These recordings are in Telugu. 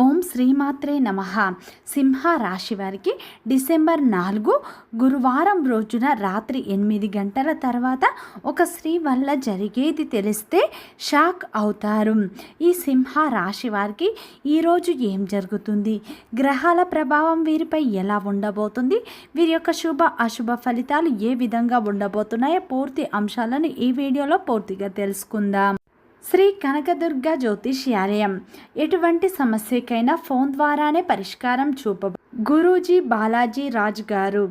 ఓం శ్రీమాత్రే నమః. సింహ రాశి వారికి డిసెంబర్ 4 గురువారం రోజున రాత్రి 8 గంటల తర్వాత ఒక స్త్రీ వల్ల జరిగేది తెలిస్తే షాక్ అవుతారు. ఈ సింహ రాశి వారికి ఈరోజు ఏం జరుగుతుంది, గ్రహాల ప్రభావం వీరిపై ఎలా ఉండబోతుంది, వీరి యొక్క శుభ అశుభ ఫలితాలు ఏ విధంగా ఉండబోతున్నాయో పూర్తి అంశాలను ఈ వీడియోలో పూర్తిగా తెలుసుకుందాం. శ్రీ కనకదుర్గ జ్యోతిష్యాలయం ఎటువంటి సమస్యకైనా ఫోన్ ద్వారానే పరిష్కారం గురూజీ బాలాజీ రాజ్ గారు.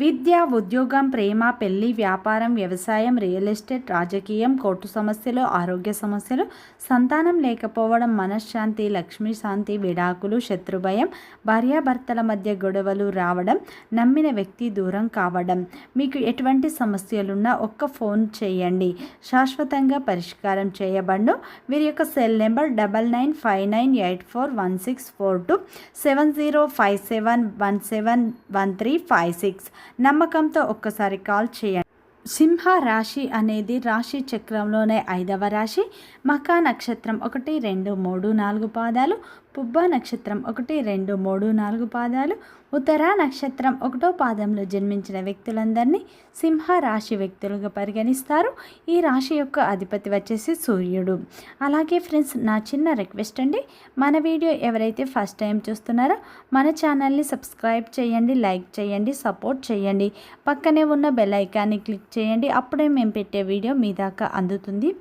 విద్య, ఉద్యోగం, ప్రేమ, పెళ్లి, వ్యాపారం, వ్యవసాయం, రియల్ ఎస్టేట్, రాజకీయం, కోర్టు సమస్యలు, ఆరోగ్య సమస్యలు, సంతానం లేకపోవడం, మనశ్శాంతి, లక్ష్మీ శాంతి, విడాకులు, శత్రుభయం, భార్యాభర్తల మధ్య గొడవలు రావడం, నమ్మిన వ్యక్తి దూరం కావడం, మీకు ఎటువంటి సమస్యలున్నా ఒక్క ఫోన్ చేయండి, శాశ్వతంగా పరిష్కారం చేయబడును. వీరి యొక్క సెల్ నెంబర్ 9959841642 7057171356. నమ్మకంతో ఒక్కసారి కాల్ చేయండి. సింహ రాశి అనేది రాశి చక్రంలోనే 5వ రాశి. మఖా నక్షత్రం 1, 2, 3, 4 పాదాలు, పుబ్బ నక్షత్రం 1, 2, 3, 4 పాదాలు, ఉత్తర నక్షత్రం 1వ పాదంలో జన్మించిన వ్యక్తులందరినీ సింహ రాశి వ్యక్తులుగా పరిగణిస్తారు. ఈ రాశి యొక్క అధిపతి వచ్చేసి సూర్యుడు. అలాగే ఫ్రెండ్స్, నా చిన్న రిక్వెస్ట్ అండి, మన వీడియో ఎవరైతే ఫస్ట్ టైం చూస్తున్నారో మన ఛానల్ని సబ్స్క్రైబ్ చేయండి, లైక్ చేయండి, సపోర్ట్ చేయండి, పక్కనే ఉన్న బెల్ ఐకాన్ని క్లిక్ చేయండి. అప్పుడే మేము పెట్టే వీడియో మీ దాకా అందుతుంది.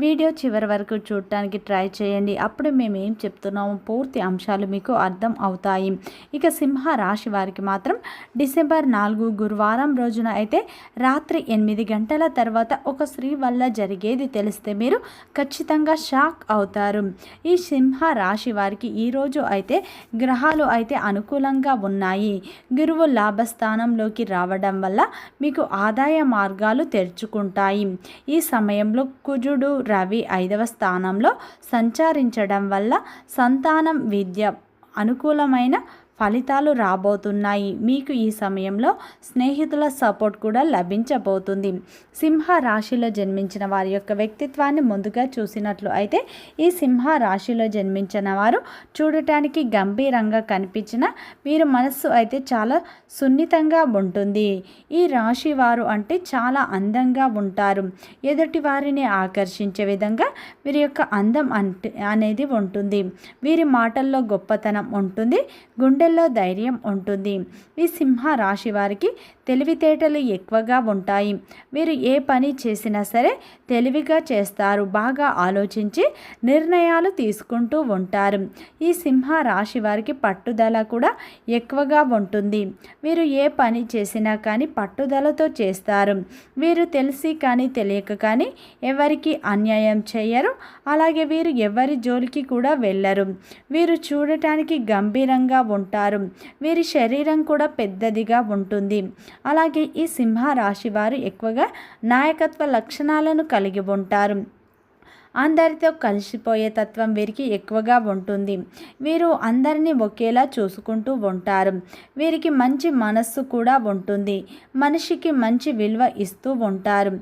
వీడియో చివరి వరకు చూడటానికి ట్రై చేయండి. అప్పుడే మేము ఏం చెప్తున్నామో పూర్తి అంశాలు మీకు అర్థం అవుతాయి. ఇక సింహ రాశి వారికి మాత్రం డిసెంబర్ 4 గురువారం రోజున అయితే రాత్రి 8 గంటల తర్వాత ఒక స్త్రీ వల్ల జరిగేది తెలిస్తే మీరు ఖచ్చితంగా షాక్ అవుతారు. ఈ సింహ రాశి వారికి ఈరోజు అయితే గ్రహాలు అయితే అనుకూలంగా ఉన్నాయి. గురువు లాభస్థానంలోకి రావడం వల్ల మీకు ఆదాయ మార్గాలు తెరుచుకుంటాయి. ఈ సమయంలో కుజుడు, రవి 5వ స్థానంలో సంచరించడం వల్ల సంతానం, విద్య అనుకూలమైన ఫలితాలు రాబోతున్నాయి. మీకు ఈ సమయంలో స్నేహితుల సపోర్ట్ కూడా లభించబోతుంది. సింహ రాశిలో జన్మించిన వారి యొక్క వ్యక్తిత్వాన్ని ముందుగా చూసినట్లు అయితే ఈ సింహ రాశిలో జన్మించిన వారు చూడటానికి గంభీరంగా కనిపించిన వీరి మనస్సు అయితే చాలా సున్నితంగా ఉంటుంది. ఈ రాశి వారు అంటే చాలా అందంగా ఉంటారు. ఎదుటి వారిని ఆకర్షించే విధంగా వీరి యొక్క అందం అనేది ఉంటుంది. వీరి మాటల్లో గొప్పతనం ఉంటుంది, గుండెల్లో ధైర్యం ఉంటుంది. ఈ సింహ రాశి వారికి తెలివితేటలు ఎక్కువగా ఉంటాయి. వీరు ఏ పని చేసినా సరే తెలివిగా చేస్తారు, బాగా ఆలోచించి నిర్ణయాలు తీసుకుంటూ ఉంటారు. ఈ సింహ రాశి వారికి పట్టుదల కూడా ఎక్కువగా ఉంటుంది. వీరు ఏ పని చేసినా కానీ పట్టుదలతో చేస్తారు. వీరు తెలిసి కానీ తెలియక కానీ ఎవరికి అన్యాయం చేయరు. అలాగే వీరు ఎవరి జోలికి కూడా వెళ్ళరు. వీరు చూడటానికి గంభీరంగా ఉంటారు. వీరి శరీరం కూడా పెద్దదిగా ఉంటుంది. అలాగే ఈ సింహ రాశి వారు ఎక్కువగా నాయకత్వ లక్షణాలను కలిగి ఉంటారు. అందరితో కలిసిపోయే తత్వం వీరికి ఎక్కువగా ఉంటుంది. వీరు అందరినీ ఒకేలా చూసుకుంటూ ఉంటారు. వీరికి మంచి మనస్సు కూడా ఉంటుంది. మనిషికి మంచి విలువ ఇస్తూ ఉంటారు.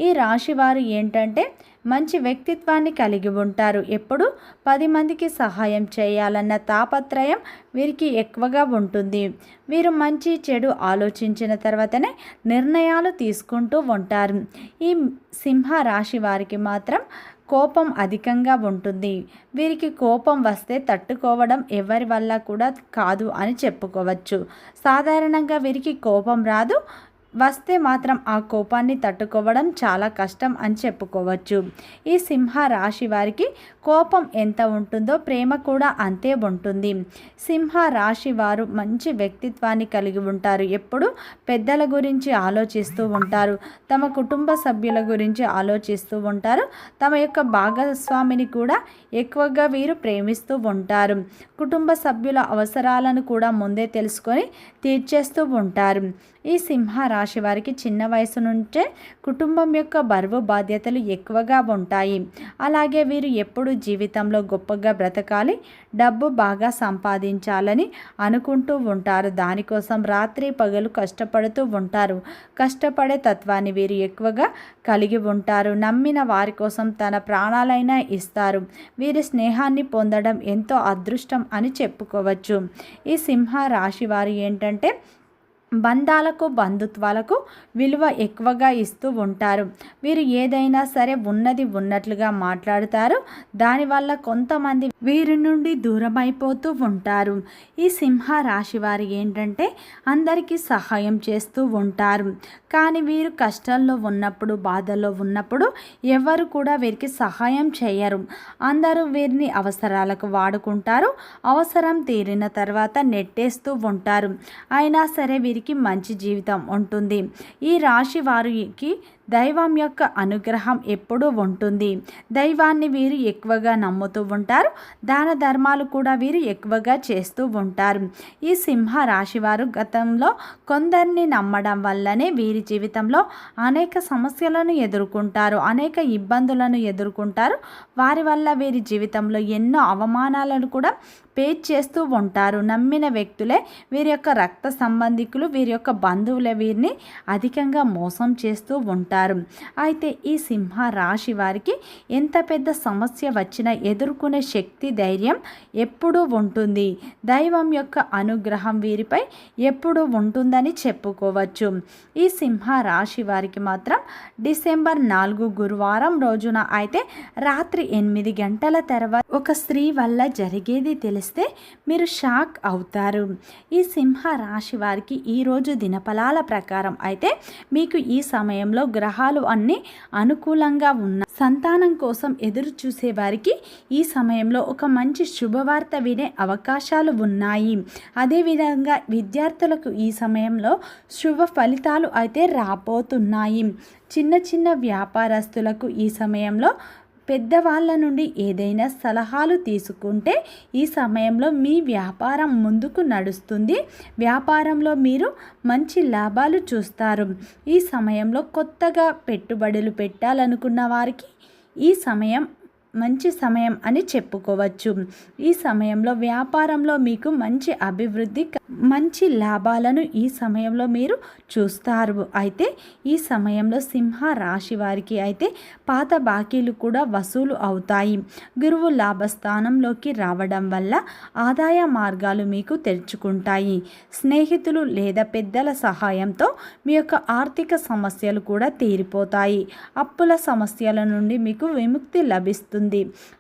ఈ రాశి వారు ఏంటంటే మంచి వ్యక్తిత్వాన్ని కలిగి ఉంటారు. ఎప్పుడు 10 మందికి సహాయం చేయాలన్న తాపత్రయం వీరికి ఎక్కువగా ఉంటుంది. వీరు మంచి చెడు ఆలోచించిన తర్వాతనే నిర్ణయాలు తీసుకుంటూ ఉంటారు. ఈ సింహ రాశి వారికి మాత్రం కోపం అధికంగా ఉంటుంది. వీరికి కోపం వస్తే తట్టుకోవడం ఎవరి వల్ల కూడా కాదు అని చెప్పుకోవచ్చు. సాధారణంగా వీరికి కోపం రాదు, వస్తే మాత్రం ఆ కోపాన్ని తట్టుకోవడం చాలా కష్టం అని చెప్పుకోవచ్చు. ఈ సింహ రాశి వారికి కోపం ఎంత ఉంటుందో ప్రేమ కూడా అంతే ఉంటుంది. సింహ రాశి వారు మంచి వ్యక్తిత్వాన్ని కలిగి ఉంటారు. ఎప్పుడు పెద్దల గురించి ఆలోచిస్తూ ఉంటారు. తమ కుటుంబ సభ్యుల గురించి ఆలోచిస్తూ ఉంటారు. తమ యొక్క భాగస్వామిని కూడా ఎక్కువగా వీరు ప్రేమిస్తూ ఉంటారు. కుటుంబ సభ్యుల అవసరాలను కూడా ముందే తెలుసుకొని తీర్చేస్తూ ఉంటారు. ఈ సింహ రాశి వారికి చిన్న వయసు నుంచే కుటుంబం యొక్క బరువు బాధ్యతలు ఎక్కువగా ఉంటాయి. అలాగే వీరు ఎప్పుడు జీవితంలో గొప్పగా బ్రతకాలి, డబ్బు బాగా సంపాదించాలని అనుకుంటూ ఉంటారు. దానికోసం రాత్రి పగలు కష్టపడుతూ ఉంటారు. కష్టపడే తత్వాన్ని వీరు ఎక్కువగా కలిగి ఉంటారు. నమ్మిన వారి కోసం తన ప్రాణాలైనా ఇస్తారు. వీరి స్నేహాన్ని పొందడం ఎంతో అదృష్టం అని చెప్పుకోవచ్చు. ఈ సింహ రాశి వారు ఏంటంటే బంధాలకు బంధుత్వాలకు విలువ ఎక్కువగా ఇస్తూ ఉంటారు. వీరు ఏదైనా సరే ఉన్నది ఉన్నట్లుగా మాట్లాడుతారు. దానివల్ల కొంతమంది వీరి నుండి దూరం అయిపోతూ ఉంటారు. ఈ సింహ రాశి వారు ఏంటంటే అందరికీ సహాయం చేస్తూ ఉంటారు. కానీ వీరు కష్టాల్లో ఉన్నప్పుడు, బాధల్లో ఉన్నప్పుడు ఎవరు కూడా వీరికి సహాయం చేయరు. అందరూ వీరిని అవసరాలకు వాడుకుంటారు. అవసరం తీరిన తర్వాత నెట్టేస్తూ ఉంటారు. అయినా సరే వీరికి మంచి జీవితం ఉంటుంది. ఈ రాశి వారికి దైవం యొక్క అనుగ్రహం ఎప్పుడూ ఉంటుంది. దైవాన్ని వీరు ఎక్కువగా నమ్ముతూ ఉంటారు. దాన ధర్మాలు కూడా వీరు ఎక్కువగా చేస్తూ ఉంటారు. ఈ సింహ రాశి వారు గతంలో కొందరిని నమ్మడం వల్లనే వీరి జీవితంలో అనేక సమస్యలను ఎదుర్కొంటారు, అనేక ఇబ్బందులను ఎదుర్కొంటారు. వారి వల్ల వీరి జీవితంలో ఎన్నో అవమానాలను కూడా ఫేస్ చేస్తూ ఉంటారు. నమ్మిన వ్యక్తులే వీరి యొక్క రక్త సంబంధికులు, వీరి యొక్క బంధువులే వీరిని అధికంగా మోసం చేస్తూ ఉంటారు. అయితే ఈ సింహ రాశి వారికి ఎంత పెద్ద సమస్య వచ్చినా ఎదుర్కొనే శక్తి, ధైర్యం ఎప్పుడూ ఉంటుంది. దైవం యొక్క అనుగ్రహం వీరిపై ఎప్పుడూ ఉంటుందని చెప్పుకోవచ్చు. ఈ సింహ రాశి వారికి మాత్రం డిసెంబర్ 4 గురువారం రోజున అయితే రాత్రి 8 గంటల తర్వాత ఒక స్త్రీ వల్ల జరిగేది తెలిస్తే మీరు షాక్ అవుతారు. ఈ సింహ రాశి వారికి ఈరోజు దినఫలాల ప్రకారం అయితే మీకు ఈ సమయంలో గ్రహాలు అన్నీ అనుకూలంగా ఉన్న సంతానం కోసం ఎదురు చూసే వారికి ఈ సమయంలో ఒక మంచి శుభవార్త వినే అవకాశాలు ఉన్నాయి. అదేవిధంగా విద్యార్థులకు ఈ సమయంలో శుభ ఫలితాలు అయితే రాబోతున్నాయి. చిన్న చిన్న వ్యాపారస్తులకు ఈ సమయంలో పెద్దవాళ్ళ నుండి ఏదైనా సలహాలు తీసుకుంటే ఈ సమయంలో మీ వ్యాపారం ముందుకు నడుస్తుంది. వ్యాపారంలో మీరు మంచి లాభాలు చూస్తారు. ఈ సమయంలో కొత్తగా పెట్టుబడులు పెట్టాలనుకున్న వారికి ఈ సమయం మంచి సమయం అని చెప్పుకోవచ్చు. ఈ సమయంలో వ్యాపారంలో మీకు మంచి అభివృద్ధి, మంచి లాభాలను ఈ సమయంలో మీరు చూస్తారు. అయితే ఈ సమయంలో సింహ రాశి వారికి అయితే పాత బాకీలు కూడా వసూలు అవుతాయి. గురువు లాభస్థానంలోకి రావడం వల్ల ఆదాయ మార్గాలు మీకు తెరుచుకుంటాయి. స్నేహితులు లేదా పెద్దల సహాయంతో మీ యొక్క ఆర్థిక సమస్యలు కూడా తీరిపోతాయి. అప్పుల సమస్యల నుండి మీకు విముక్తి లభిస్తుంది.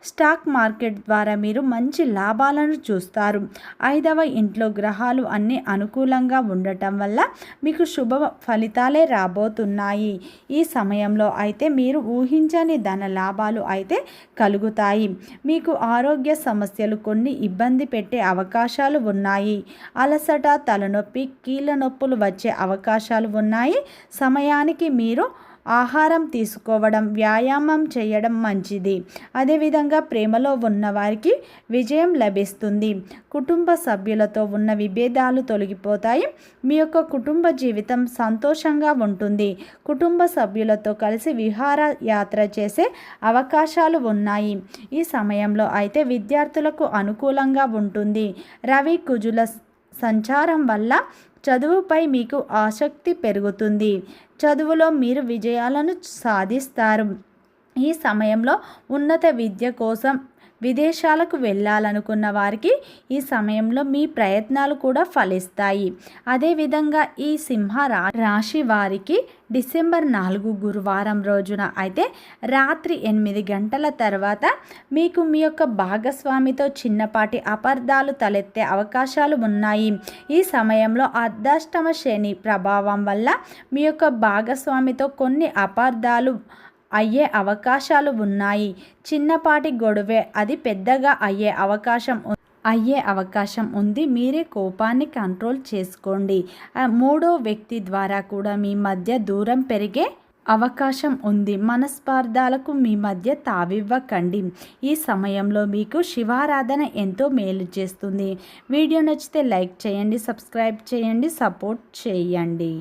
స్టాక్ మార్కెట్ ద్వారా మీరు మంచి లాభాలను చూస్తారు. 5వ ఇంట్లో గ్రహాలు అన్ని అనుకూలంగా ఉండటం వల్ల మీకు శుభ ఫలితాలే రాబోతున్నాయి. ఈ సమయంలో అయితే మీరు ఊహించని ధన లాభాలు అయితే కలుగుతాయి. మీకు ఆరోగ్య సమస్యలు కొన్ని ఇబ్బంది పెట్టే అవకాశాలు ఉన్నాయి. అలసట, తలనొప్పి, కీళ్ళ నొప్పులు వచ్చే అవకాశాలు ఉన్నాయి. సమయానికి మీరు ఆహారం తీసుకోవడం, వ్యాయామం చేయడం మంచిది. అదేవిధంగా ప్రేమలో ఉన్న వారికి విజయం లభిస్తుంది. కుటుంబ సభ్యులతో ఉన్న విభేదాలు తొలగిపోతాయి. మీ యొక్క కుటుంబ జీవితం సంతోషంగా ఉంటుంది. కుటుంబ సభ్యులతో కలిసి విహార యాత్ర చేసే అవకాశాలు ఉన్నాయి. ఈ సమయంలో అయితే విద్యార్థులకు అనుకూలంగా ఉంటుంది. రవి కుజుల సంచారం వల్ల చదువుపై మీకు ఆసక్తి పెరుగుతుంది. చదువులో మీరు విజయాలను సాధిస్తారు. ఈ సమయంలో ఉన్నత విద్య కోసం విదేశాలకు వెళ్ళాలనుకున్న వారికి ఈ సమయంలో మీ ప్రయత్నాలు కూడా ఫలిస్తాయి. అదేవిధంగా ఈ సింహ రాశి వారికి డిసెంబర్ 4 గురువారం రోజున అయితే రాత్రి 8 గంటల తర్వాత మీకు మీ యొక్క భాగస్వామితో చిన్నపాటి అపార్థాలు తలెత్తే అవకాశాలు ఉన్నాయి. ఈ సమయంలో అర్ధాష్టమ శని ప్రభావం వల్ల మీ యొక్క భాగస్వామితో కొన్ని అపార్థాలు అయ్యే అవకాశాలు ఉన్నాయి. చిన్నపాటి గొడవే అది పెద్దగా అయ్యే అవకాశం ఉంది. మీరే కోపాన్ని కంట్రోల్ చేసుకోండి. మూడో వ్యక్తి ద్వారా కూడా మీ మధ్య దూరం పెరిగే అవకాశం ఉంది. మనస్పార్థాలకు మీ మధ్య తావివ్వకండి. ఈ సమయంలో మీకు శివారాధన ఎంతో మేలు చేస్తుంది. వీడియో నచ్చితే లైక్ చేయండి, సబ్స్క్రైబ్ చేయండి, సపోర్ట్ చేయండి.